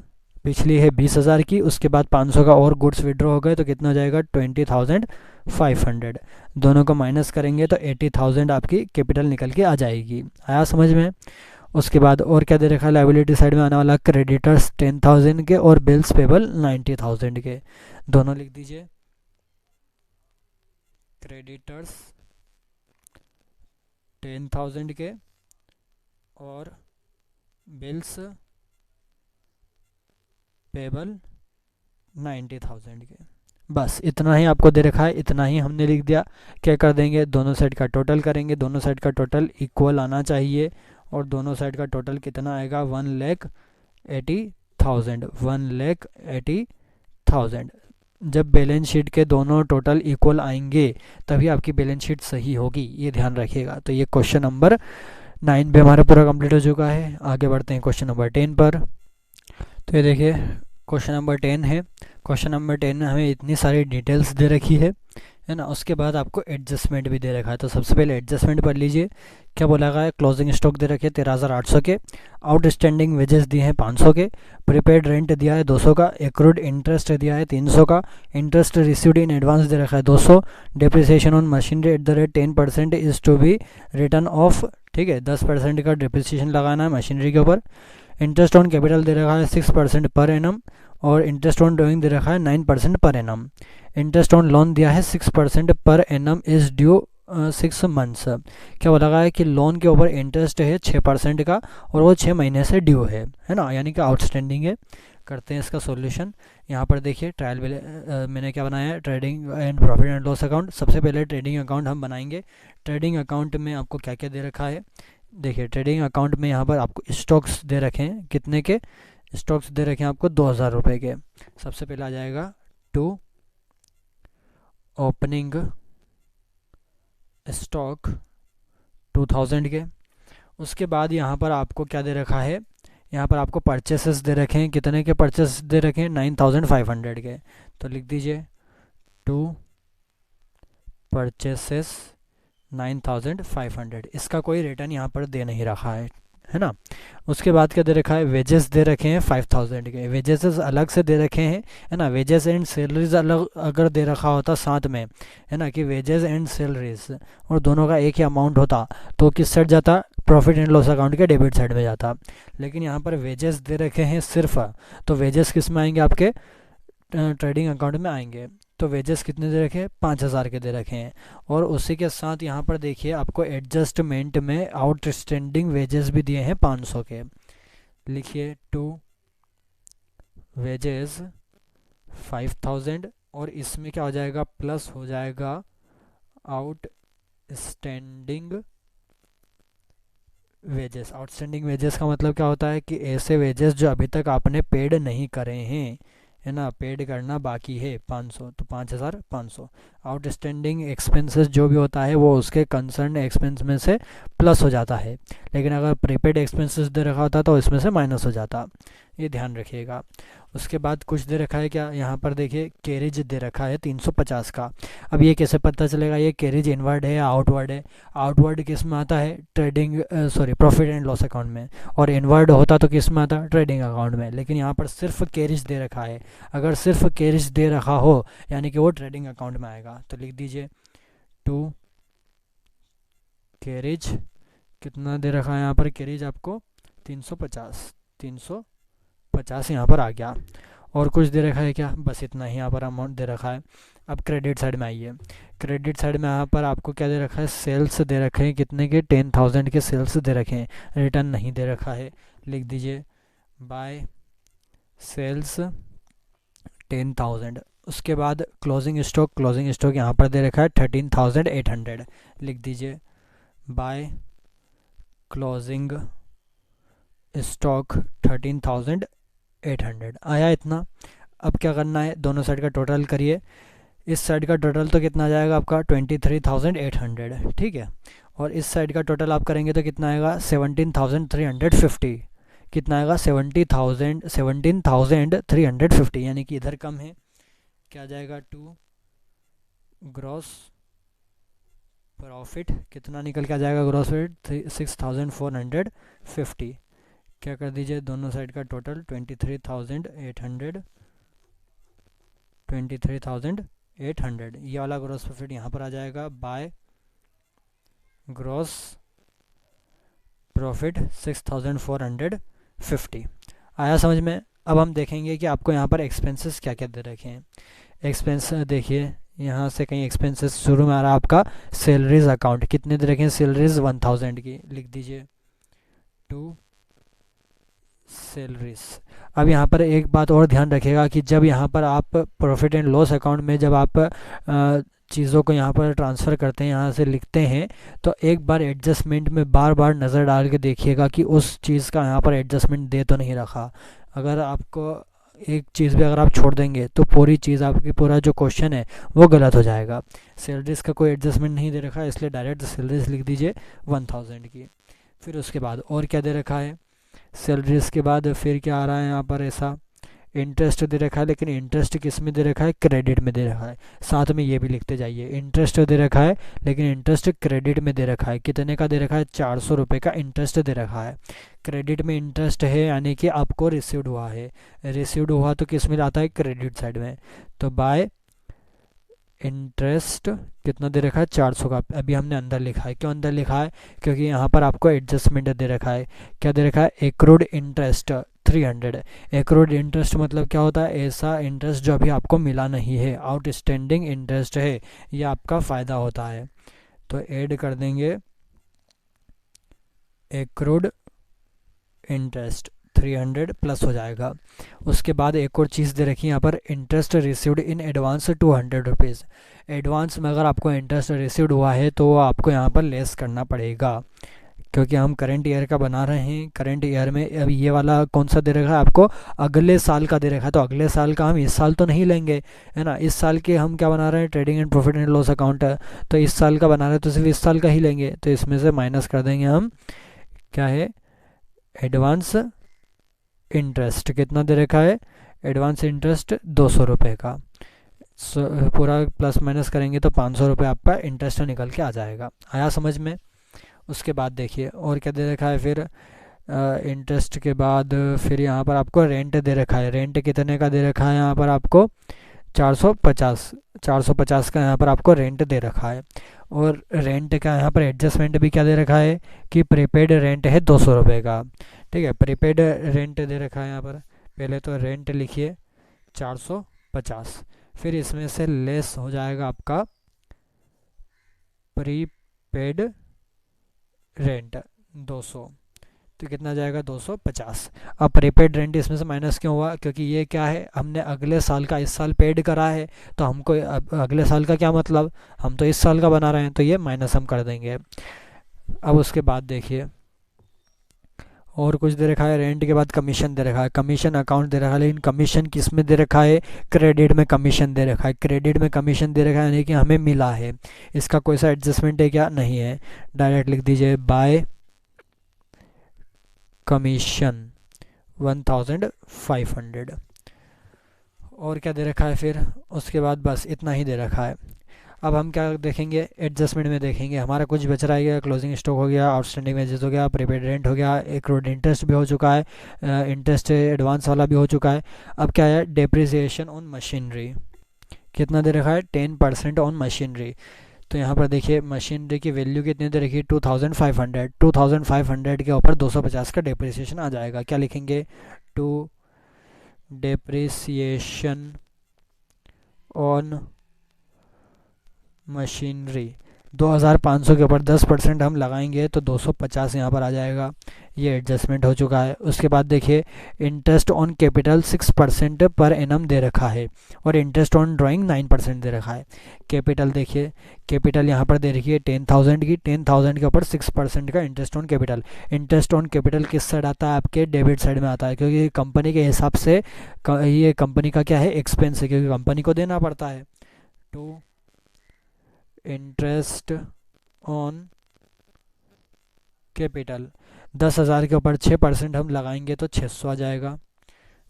पिछली है 20,000 की, उसके बाद 500 का और गुड्स विड्रॉ हो गए तो कितना हो जाएगा 20,500। दोनों को माइनस करेंगे तो 80,000 आपकी कैपिटल निकल के आ जाएगी। आया समझ में। उसके बाद और क्या दे रखा है, लाइबिलिटी साइड में आने वाला क्रेडिटर्स 10,000 के और बिल्स पेबल 90,000 के, दोनों लिख दीजिए। क्रेडिटर्स 10,000 के और बिल्स पेबल 90,000 के, बस इतना ही आपको दे रखा है, इतना ही हमने लिख दिया। क्या कर देंगे, दोनों साइड का टोटल करेंगे, दोनों साइड का टोटल इक्वल आना चाहिए, और दोनों साइड का टोटल कितना आएगा, 1,80,000, 1,80,000। जब बैलेंस शीट के दोनों टोटल इक्वल आएंगे तभी आपकी बैलेंस शीट सही होगी, ये ध्यान रखिएगा। तो ये क्वेश्चन नंबर 9 भी हमारा पूरा कंप्लीट हो चुका है। आगे बढ़ते हैं क्वेश्चन नंबर 10 पर। तो ये देखिए क्वेश्चन नंबर 10 है। क्वेश्चन नंबर 10 में हमें इतनी सारी डिटेल्स दे रखी है ना। उसके बाद आपको एडजस्टमेंट भी दे रखा है। तो सबसे पहले एडजस्टमेंट पढ़ लीजिए। क्या बोला गया है, क्लोजिंग स्टॉक दे रखे 13,800 के, आउटस्टैंडिंग वेजेस दिए हैं 500 के, प्रीपेड रेंट दिया है 200 का, एक्रूड इंटरेस्ट दिया है 300 का, इंटरेस्ट रिसीव्ड इन एडवांस दे रखा है 200, depreciation on machinery at the rate 10% is to be written off, ठीक है, 10% का डिप्रिसिएशन लगाना है मशीनरी के ऊपर। इंटरेस्ट ऑन कैपिटल दे रखा है 6% पर एनम, और इंटरेस्ट ऑन ड्राइंग दे रखा है 9% per annum. Interest on loan दिया है 6% per annum is due 6 months. क्या बोला गया है कि लोन के ऊपर इंटरेस्ट है 6% का और वो 6 महीने से ड्यू है ना, यानी कि आउटस्टैंडिंग है। करते हैं इसका सॉल्यूशन। यहाँ पर देखिए ट्रायल मैंने क्या बनाया है, trading and profit and loss account. सबसे पहले ट्रेडिंग अकाउंट हम बनाएंगे। ट्रेडिंग अकाउंट में आपको क्या क्या दे रखा है, देखिए ट्रेडिंग अकाउंट में यहाँ पर आपको स्टॉक्स दे रखे हैं, कितने के स्टॉक्स दे रखे हैं आपको 2,000 रुपये के। सबसे पहले आ जाएगा टू ओपनिंग स्टॉक 2,000 के। उसके बाद यहाँ पर आपको क्या दे रखा है, यहाँ पर आपको परचेसेस दे रखे हैं, कितने के परचेस दे रखे हैं 9,500 के। तो लिख दीजिए टू परचेसेस 9,500। इसका कोई रिटर्न यहाँ पर दे नहीं रखा है ना। उसके बाद क्या दे रखा है, वेजेस दे रखे हैं 5,000 के। वेजेस अलग से दे रखे हैं, है ना। वेजेस एंड सैलरीज अलग अगर दे रखा होता साथ में, है ना, कि वेजेस एंड सैलरीज और दोनों का एक ही अमाउंट होता तो किस साइड जाता, प्रॉफिट एंड लॉस अकाउंट के डेबिट साइड में जाता। लेकिन यहाँ पर वेजेस दे रखे हैं सिर्फ, तो वेजेस किस में आएंगे, आपके ट्रेडिंग अकाउंट में आएंगे। तो वेजेस कितने दे रखे हैं, 5,000 के दे रखे हैं। और उसी के साथ यहाँ पर देखिए आपको एडजस्टमेंट में आउटस्टैंडिंग वेजेस भी दिए हैं 500 के। लिखिए टू वेजेस 5,000 और इसमें क्या हो जाएगा, प्लस हो जाएगा आउटस्टैंडिंग वेजेस। आउटस्टैंडिंग वेजेस का मतलब क्या होता है कि ऐसे वेजेस जो अभी तक आपने पेड नहीं करे हैं, है ना, पेड करना बाकी है 500, तो 5500। आउटस्टैंडिंग एक्सपेंसेस जो भी होता है वो उसके कंसर्न एक्सपेंस में से प्लस हो जाता है, लेकिन अगर प्रीपेड एक्सपेंसेस दे रखा होता तो इसमें से माइनस हो जाता, ये ध्यान रखिएगा। उसके बाद कुछ दे रखा है क्या, यहाँ पर देखिए कैरेज दे रखा है 350 का। अब ये कैसे पता चलेगा ये कैरेज इनवर्ड है या आउटवर्ड है? आउटवर्ड किस में आता है? Trading profit and loss account में, और इनवर्ड होता तो किस में आता? ट्रेडिंग अकाउंट में। लेकिन यहाँ पर सिर्फ कैरेज दे रखा है, अगर सिर्फ कैरेज दे रखा हो यानी कि वो ट्रेडिंग अकाउंट में आएगा। तो लिख दीजिए टू कैरेज, कितना दे रखा है यहाँ पर कैरेज आपको? 350 यहाँ पर आ गया। और कुछ दे रखा है क्या? बस इतना ही यहाँ पर अमाउंट दे रखा है। अब क्रेडिट साइड में आइए। क्रेडिट साइड में यहाँ पर आपको क्या दे रखा है? सेल्स दे रखे हैं, कितने के? 10,000 के सेल्स दे रखे हैं, रिटर्न नहीं दे रखा है। लिख दीजिए बाय सेल्स 10,000। उसके बाद क्लोजिंग स्टॉक, क्लोजिंग स्टॉक यहाँ पर दे रखा है 13,800। लिख दीजिए बाय क्लोजिंग स्टॉक 13,800। आया इतना। अब क्या करना है? दोनों साइड का टोटल करिए। इस साइड का टोटल तो कितना आ जाएगा आपका? 23,800, ठीक है। और इस साइड का टोटल आप करेंगे तो कितना आएगा? 17,350। कितना आएगा? 17,350, यानी कि इधर कम है। क्या आ जाएगा? टू ग्रॉस प्रॉफिट कितना निकल के आ जाएगा? Gross profit 6,450। क्या कर दीजिए? दोनों साइड का टोटल 23,800, ये वाला ग्रॉस प्रॉफिट यहाँ पर आ जाएगा बाय ग्रॉस प्रॉफिट 6,450। आया समझ में? अब हम देखेंगे कि आपको यहाँ पर एक्सपेंसेस क्या क्या दे रखे हैं। एक्सपेंस देखिए, यहाँ से कहीं एक्सपेंसेस शुरू में आ रहा है आपका सैलरीज अकाउंट, कितने दे रखे हैं? सैलरीज 1000 की। लिख दीजिए टू सैलरीज। अब यहाँ पर एक बात और ध्यान रखिएगा कि जब यहाँ पर आप प्रॉफिट एंड लॉस अकाउंट में जब आप चीज़ों को यहाँ पर ट्रांसफ़र करते हैं, यहाँ से लिखते हैं, तो एक बार एडजस्टमेंट में बार बार नज़र डाल के देखिएगा कि उस चीज़ का यहाँ पर एडजस्टमेंट दे तो नहीं रखा। अगर आपको एक चीज़ भी अगर आप छोड़ देंगे तो पूरी चीज़ आपकी, पूरा जो क्वेश्चन है वो गलत हो जाएगा। सैलरीज का कोई एडजस्टमेंट नहीं दे रखा है, इसलिए डायरेक्ट सैलरीज लिख दीजिए 1000 की। फिर उसके बाद और क्या दे रखा है? सैलरीज के बाद फिर क्या आ रहा है यहाँ पर? ऐसा इंटरेस्ट दे रखा है, लेकिन इंटरेस्ट किस में दे रखा है? क्रेडिट में दे रखा है। साथ में ये भी लिखते जाइए, इंटरेस्ट दे रखा है लेकिन इंटरेस्ट क्रेडिट में दे रखा है। कितने का दे रखा है? 400 रुपये का इंटरेस्ट दे रखा है। क्रेडिट में इंटरेस्ट है यानी कि आपको रिसीव्ड हुआ है। रिसीव्ड हुआ तो किस में आता है? क्रेडिट साइड में। तो बाय इंटरेस्ट कितना दे रखा है? 400 का। अभी हमने अंदर लिखा है। क्यों अंदर लिखा है? क्योंकि यहाँ पर आपको एडजस्टमेंट दे रखा है। क्या दे रखा है? Accrued interest 300। एक्रूड इंटरेस्ट मतलब क्या होता है? ऐसा इंटरेस्ट जो अभी आपको मिला नहीं है, आउटस्टैंडिंग इंटरेस्ट है, ये आपका फ़ायदा होता है। तो ऐड कर देंगे एक्रूड इंटरेस्ट 300 प्लस हो जाएगा। उसके बाद एक और चीज़ दे रखी है यहाँ पर, interest received in advance 200 rupees. Advance में अगर आपको इंटरेस्ट रिसीव्ड हुआ है तो आपको यहाँ पर लेस करना पड़ेगा, क्योंकि हम करंट ईयर का बना रहे हैं। करंट ईयर में अब ये वाला कौन सा दे रखा है आपको? अगले साल का दे रखा है, तो अगले साल का हम इस साल तो नहीं लेंगे, है ना। इस साल के हम क्या बना रहे हैं? Trading and profit and loss account है, तो इस साल का बना रहे हैं तो सिर्फ इस साल का ही लेंगे। तो इसमें से माइनस कर देंगे हम, क्या है? एडवांस इंटरेस्ट कितना दे रखा है? एडवांस इंटरेस्ट 200 रुपये का। पूरा प्लस माइनस करेंगे तो 500 रुपये आपका इंटरेस्ट निकल के आ जाएगा। आया समझ में? उसके बाद देखिए और क्या दे रखा है फिर? इंटरेस्ट के बाद फिर यहाँ पर आपको रेंट दे रखा है। रेंट कितने का दे रखा है यहाँ पर आपको? 450 का यहाँ पर आपको रेंट दे रखा है। और रेंट का यहाँ पर एडजस्टमेंट भी क्या दे रखा है कि प्रीपेड रेंट है 200 रुपये का, ठीक है। प्रीपेड रेंट दे रखा है यहाँ पर। पहले तो रेंट लिखिए 450, फिर इसमें से लेस हो जाएगा आपका प्रीपेड रेंट 200, तो कितना जाएगा 250। अब प्रीपेड रेंट इसमें से माइनस क्यों हुआ, क्योंकि ये क्या है, हमने अगले साल का इस साल पेड करा है, तो हमको अगले साल का क्या मतलब, हम तो इस साल का बना रहे हैं, तो ये माइनस हम कर देंगे। अब उसके बाद देखिए और कुछ दे रखा है, रेंट के बाद कमीशन दे रखा है, कमीशन अकाउंट दे रखा है, लेकिन कमीशन किस में दे रखा है, क्रेडिट में कमीशन दे रखा है, क्रेडिट में कमीशन दे रखा है यानी कि हमें मिला है, इसका कोई सा एडजस्टमेंट है क्या, नहीं है, डायरेक्ट लिख दीजिए बाय कमीशन 1500। और क्या दे रखा है फिर, उसके बाद बस इतना ही दे रखा है। अब हम क्या देखेंगे, एडजस्टमेंट में देखेंगे हमारा कुछ बच रहा है, क्लोजिंग स्टॉक हो गया, आउटस्टैंडिंग वेजेस हो गया, प्रीपेड रेंट हो गया, एक्रूड इंटरेस्ट भी हो चुका है, इंटरेस्ट एडवांस वाला भी हो चुका है। अब क्या है, डेप्रिसिएशन ऑन मशीनरी कितना दे रखा है, 10% ऑन मशीनरी। तो यहाँ पर देखिए मशीनरी की वैल्यू कितनी दे रखी है, 2500, 2500 के ऊपर 250 का डेप्रिसिएशन आ जाएगा। क्या लिखेंगे, टू डेप्रिसिएशन ऑन मशीनरी 2500 के ऊपर 10% हम लगाएंगे तो 250 यहाँ पर आ जाएगा। ये एडजस्टमेंट हो चुका है। उसके बाद देखिए interest on capital 6% per annum दे रखा है और इंटरेस्ट ऑन ड्राइंग 9% दे रखा है। कैपिटल देखिए, कैपिटल यहाँ पर दे रखी है 10,000 की, 10,000 के ऊपर 6% का interest on capital. Interest on capital किस साइड आता है, आपके डेबिट साइड में आता है, क्योंकि कंपनी के हिसाब से ये कंपनी का क्या है, एक्सपेंस है, क्योंकि कंपनी को देना पड़ता है। टू इंटरेस्ट ऑन कैपिटल 10,000 के ऊपर 6% हम लगाएंगे तो 600 आ जाएगा।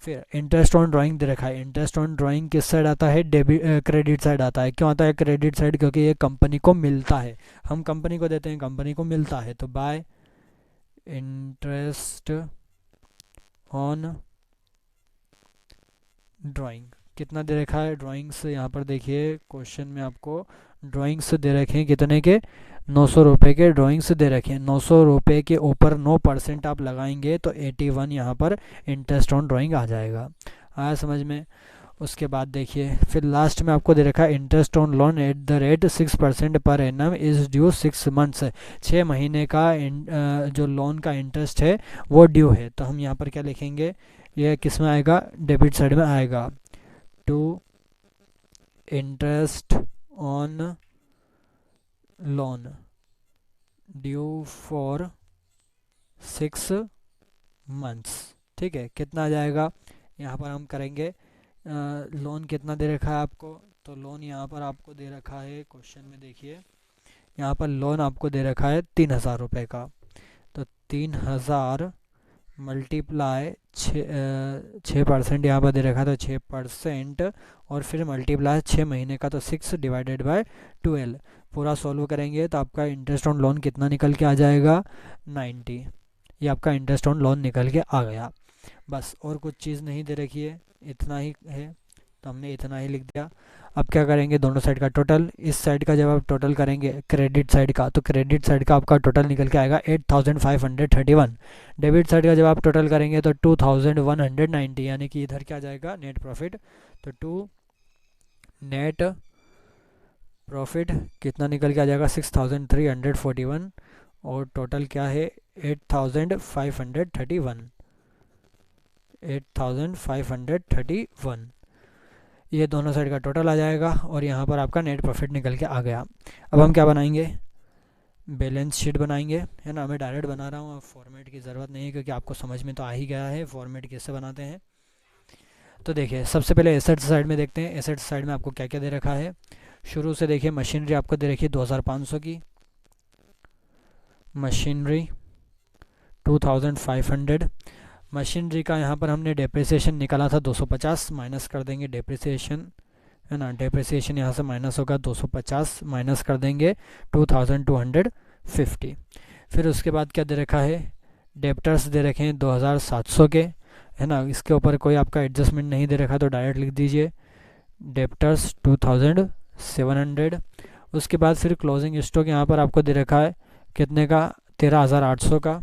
फिर इंटरेस्ट ऑन ड्राइंग दे रखा है, इंटरेस्ट ऑन ड्राइंग किस साइड आता है, डेबिट क्रेडिट साइड आता है। क्यों आता है क्रेडिट साइड, क्योंकि ये कंपनी को मिलता है, हम कंपनी को देते हैं, कंपनी को मिलता है। तो बाय इंटरेस्ट ऑन ड्राइंग कितना दे रखा है, ड्राइंग्स यहाँ पर देखिए क्वेश्चन में आपको ड्राइंग्स दे रखे हैं कितने के, 900 रुपये के ड्राइंग्स दे रखे हैं। 900 रुपये के ऊपर 9% आप लगाएंगे तो 81 यहाँ पर इंटरेस्ट ऑन ड्राइंग आ जाएगा। आया समझ में। उसके बाद देखिए फिर लास्ट में आपको दे रखा है interest on loan eight the rate 6% per annum is due 6 months. 6 महीने का जो लोन का इंटरेस्ट है वो ड्यू है। तो हम यहाँ पर क्या लिखेंगे, यह किस में आएगा, डेबिट साइड में आएगा। To interest on loan due for 6 months. ठीक है, कितना आ जाएगा, यहाँ पर हम करेंगे लोन कितना दे रखा है आपको, तो लोन यहाँ पर आपको दे रखा है क्वेश्चन में, देखिए यहाँ पर लोन आपको दे रखा है 3,000 रुपये का। तो 3,000 मल्टीप्लाई 6% यहाँ पर दे रखा है, तो 6% और फिर मल्टीप्लाई 6 महीने का, तो 6 डिवाइडेड बाय 12 पूरा सॉल्व करेंगे तो आपका इंटरेस्ट ऑन लोन कितना निकल के आ जाएगा, 90। ये आपका इंटरेस्ट ऑन लोन निकल के आ गया। बस और कुछ चीज़ नहीं दे रखी है, इतना ही है, तो हमने इतना ही लिख दिया। अब क्या करेंगे, दोनों साइड का टोटल, इस साइड का जब आप टोटल करेंगे क्रेडिट साइड का, तो क्रेडिट साइड का आपका टोटल निकल के आएगा 8,531। डेबिट साइड का जब आप टोटल करेंगे तो 2,190, यानी कि इधर क्या जाएगा, नेट प्रॉफिट। तो टू नेट प्रॉफिट कितना निकल के आ जाएगा, 6,341 और टोटल क्या है, 8,531। 8,531 ये दोनों साइड का टोटल आ जाएगा और यहाँ पर आपका नेट प्रॉफिट निकल के आ गया। अब हम क्या बनाएंगे, बैलेंस शीट बनाएंगे, है ना। मैं डायरेक्ट बना रहा हूँ, अब फॉर्मेट की ज़रूरत नहीं है क्योंकि आपको समझ में तो आ ही गया है फॉर्मेट कैसे बनाते हैं। तो देखिए सबसे पहले एसेट्स साइड में देखते हैं, एसेट्स साइड में आपको क्या क्या दे रखा है। शुरू से देखिए मशीनरी आपको दे रखी है 2,500 की, मशीनरी 2,500। मशीनरी का यहाँ पर हमने डेप्रिसिएशन निकाला था 250, माइनस कर देंगे डेप्रिसिएशन, है ना। डेप्रिसिएशन यहाँ से माइनस होगा 250, माइनस कर देंगे 2,250। फिर उसके बाद क्या दे रखा है, डेप्टर्स दे रखे हैं 2,700 के, है ना। इसके ऊपर कोई आपका एडजस्टमेंट नहीं दे रखा तो डायरेक्ट लिख दीजिए डेप्टर्स 2,700। उसके बाद फिर क्लोजिंग स्टॉक यहाँ पर आपको दे रखा है कितने का, 13,800 का।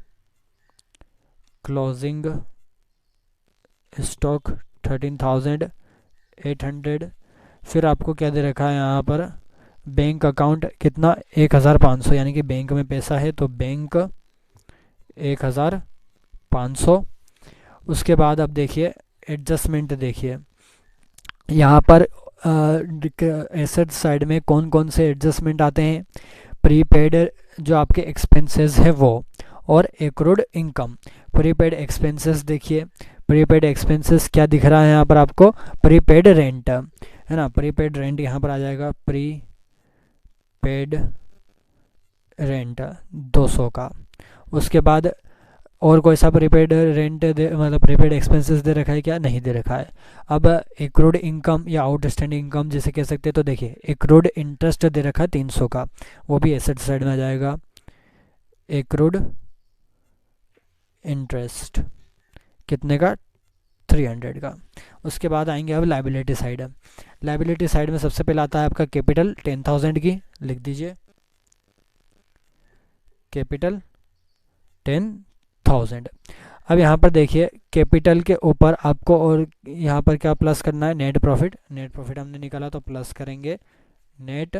Closing stock 13,800। फिर आपको क्या दे रखा है यहाँ पर, बैंक अकाउंट कितना, 1,500, यानी कि बैंक में पैसा है तो बैंक 1,500। 500। उसके बाद अब देखिए एडजस्टमेंट, देखिए यहाँ पर एसेट साइड में कौन कौन से एडजस्टमेंट आते हैं। प्रीपेड जो आपके एक्सपेंसेस है वो, और एक्रूड इनकम। प्रीपेड एक्सपेंसेस देखिए, प्रीपेड एक्सपेंसेस क्या दिख रहा है यहाँ पर आपको, प्रीपेड रेंट है ना, प्रीपेड रेंट यहाँ पर आ जाएगा, प्रीपेड रेंट 200 का। उसके बाद और कोई सा प्रीपेड रेंट मतलब प्रीपेड एक्सपेंसेस दे रखा है क्या, नहीं दे रखा है। अब एक्रूड इनकम या आउटस्टैंडिंग इनकम जिसे कह सकते हैं, तो देखिए एक्रूड इंटरेस्ट दे रखा है 300 का, वो भी एसेट साइड में आ जाएगा, एक्रूड इंटरेस्ट कितने का, 300 का। उसके बाद आएंगे अब लाइबिलिटी साइड। लाइबिलिटी साइड में सबसे पहले आता है आपका कैपिटल 10,000 की, लिख दीजिए कैपिटल 10,000। अब यहाँ पर देखिए कैपिटल के ऊपर आपको और यहाँ पर क्या प्लस करना है, नेट प्रॉफिट। नेट प्रॉफिट हमने निकाला तो प्लस करेंगे नेट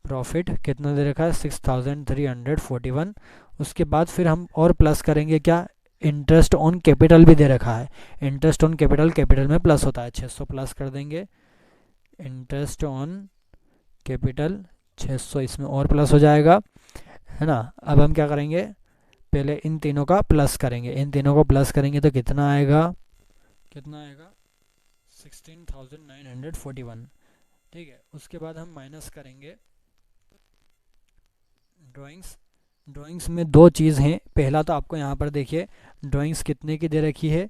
प्रॉफिट, कितना दे रखा है 6,341। उसके बाद फिर हम और प्लस करेंगे क्या, इंटरेस्ट ऑन कैपिटल भी दे रखा है। इंटरेस्ट ऑन कैपिटल, कैपिटल में प्लस होता है, 600 प्लस कर देंगे। इंटरेस्ट ऑन कैपिटल 600, इसमें और प्लस हो जाएगा, है ना। अब हम क्या करेंगे, पहले इन तीनों का प्लस करेंगे, इन तीनों को प्लस करेंगे तो कितना आएगा, कितना आएगा 16,941, ठीक है। उसके बाद हम माइनस करेंगे ड्राइंग्स। ड्राइंग्स में दो चीज़ हैं, पहला तो आपको यहाँ पर देखिए ड्राइंग्स कितने की दे रखी है,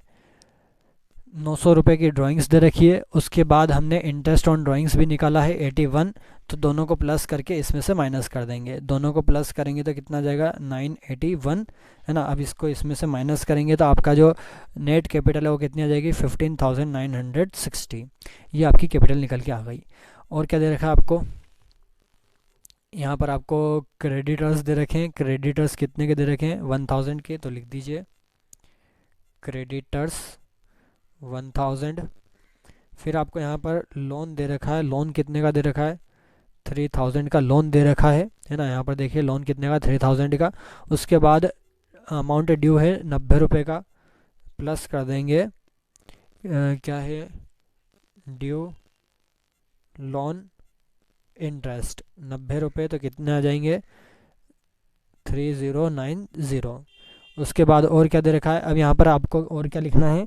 900 रुपये की ड्राइंग्स दे रखी है। उसके बाद हमने इंटरेस्ट ऑन ड्राइंग्स भी निकाला है 81, तो दोनों को प्लस करके इसमें से माइनस कर देंगे। दोनों को प्लस करेंगे तो कितना जाएगा 981, है ना। अब इसको इसमें से माइनस करेंगे तो आपका जो नेट कैपिटल है वो कितनी आ जाएगी 15,960। ये आपकी कैपिटल निकल के आ गई। और क्या दे रखा है आपको, यहाँ पर आपको क्रेडिटर्स दे रखे हैं। क्रेडिटर्स कितने के दे रखे हैं 1,000 के, तो लिख दीजिए क्रेडिटर्स 1,000। फिर आपको यहाँ पर लोन दे रखा है, लोन कितने का दे रखा है 3,000 का लोन दे रखा है ना। यहाँ पर देखिए लोन कितने का 3,000 का। उसके बाद अमाउंट ड्यू है 90 रुपये का, प्लस कर देंगे क्या है ड्यू लोन इंटरेस्ट 90 रुपये, तो कितने आ जाएंगे 3090। उसके बाद और क्या दे रखा है, अब यहाँ पर आपको और क्या लिखना है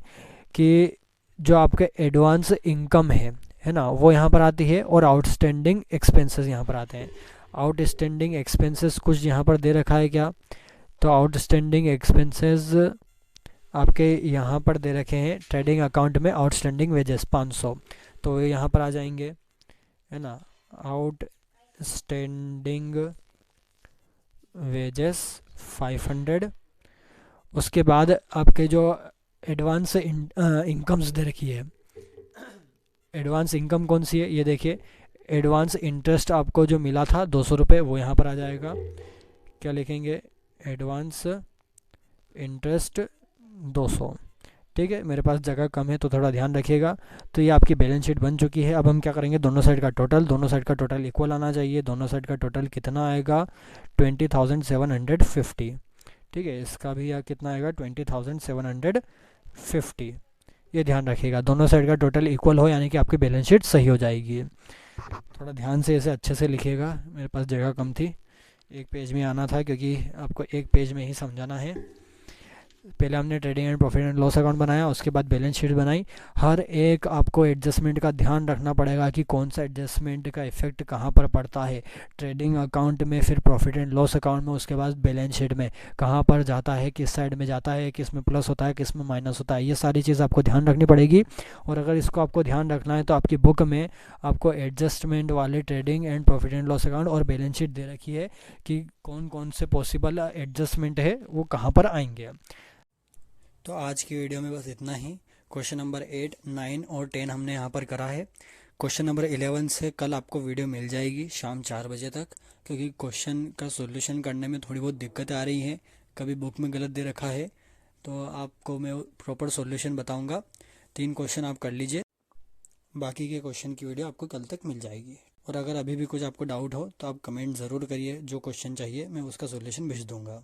कि जो आपके एडवांस इनकम है ना, वो यहाँ पर आती है, और आउटस्टैंडिंग एक्सपेंसेस यहाँ पर आते हैं। आउटस्टैंडिंग एक्सपेंसेस कुछ यहाँ पर दे रखा है क्या, तो आउटस्टैंडिंग एक्सपेंसेस आपके यहाँ पर दे रखे हैं ट्रेडिंग अकाउंट में, आउटस्टैंडिंग वेजेस 500, तो यहाँ पर आ जाएंगे, है ना, आउटस्टैंडिंग वेजेस 500। उसके बाद आपके जो एडवांस इनकम्स दे रखी है, एडवांस इनकम कौन सी है, ये देखिए एडवांस इंटरेस्ट आपको जो मिला था 200 रुपये, वो यहाँ पर आ जाएगा। क्या लिखेंगे, एडवांस इंटरेस्ट 200, ठीक है। मेरे पास जगह कम है तो थोड़ा ध्यान रखिएगा। तो ये आपकी बैलेंस शीट बन चुकी है। अब हम क्या करेंगे, दोनों साइड का टोटल, दोनों साइड का टोटल इक्वल आना चाहिए। दोनों साइड का टोटल कितना आएगा 20,750, ठीक है। इसका भी कितना आएगा 20,750, ये ध्यान रखिएगा। दोनों साइड का टोटल इक्वल हो यानी कि आपकी बैलेंस शीट सही हो जाएगी। थोड़ा ध्यान से इसे अच्छे से लिखिएगा, मेरे पास जगह कम थी, एक पेज में आना था क्योंकि आपको एक पेज में ही समझाना है। पहले हमने trading and profit and loss account बनाया, उसके बाद बैलेंस शीट बनाई। हर एक आपको एडजस्टमेंट का ध्यान रखना पड़ेगा कि कौन सा एडजस्टमेंट का इफेक्ट कहाँ पर पड़ता है ट्रेडिंग अकाउंट में, फिर प्रॉफिट एंड लॉस अकाउंट में, उसके बाद बैलेंस शीट में कहाँ पर जाता है, किस साइड में जाता है, किस में प्लस होता है, किस में माइनस होता है। ये सारी चीज़ आपको ध्यान रखनी पड़ेगी। और अगर इसको आपको ध्यान रखना है तो आपकी बुक में आपको एडजस्टमेंट वाले trading and profit and loss account और बैलेंस शीट दे रखी है कि कौन कौन से पॉसिबल एडजस्टमेंट है वो कहाँ पर आएंगे। तो आज की वीडियो में बस इतना ही। क्वेश्चन नंबर 8, 9 और 10 हमने यहाँ पर करा है। क्वेश्चन नंबर 11 से कल आपको वीडियो मिल जाएगी शाम 4 बजे तक, क्योंकि क्वेश्चन का सॉल्यूशन करने में थोड़ी बहुत दिक्कत आ रही है, कभी बुक में गलत दे रखा है, तो आपको मैं प्रॉपर सॉल्यूशन बताऊँगा। 3 क्वेश्चन आप कर लीजिए, बाकी के क्वेश्चन की वीडियो आपको कल तक मिल जाएगी। और अगर अभी भी कुछ आपको डाउट हो तो आप कमेंट ज़रूर करिए, जो क्वेश्चन चाहिए मैं उसका सॉल्यूशन भेज दूँगा।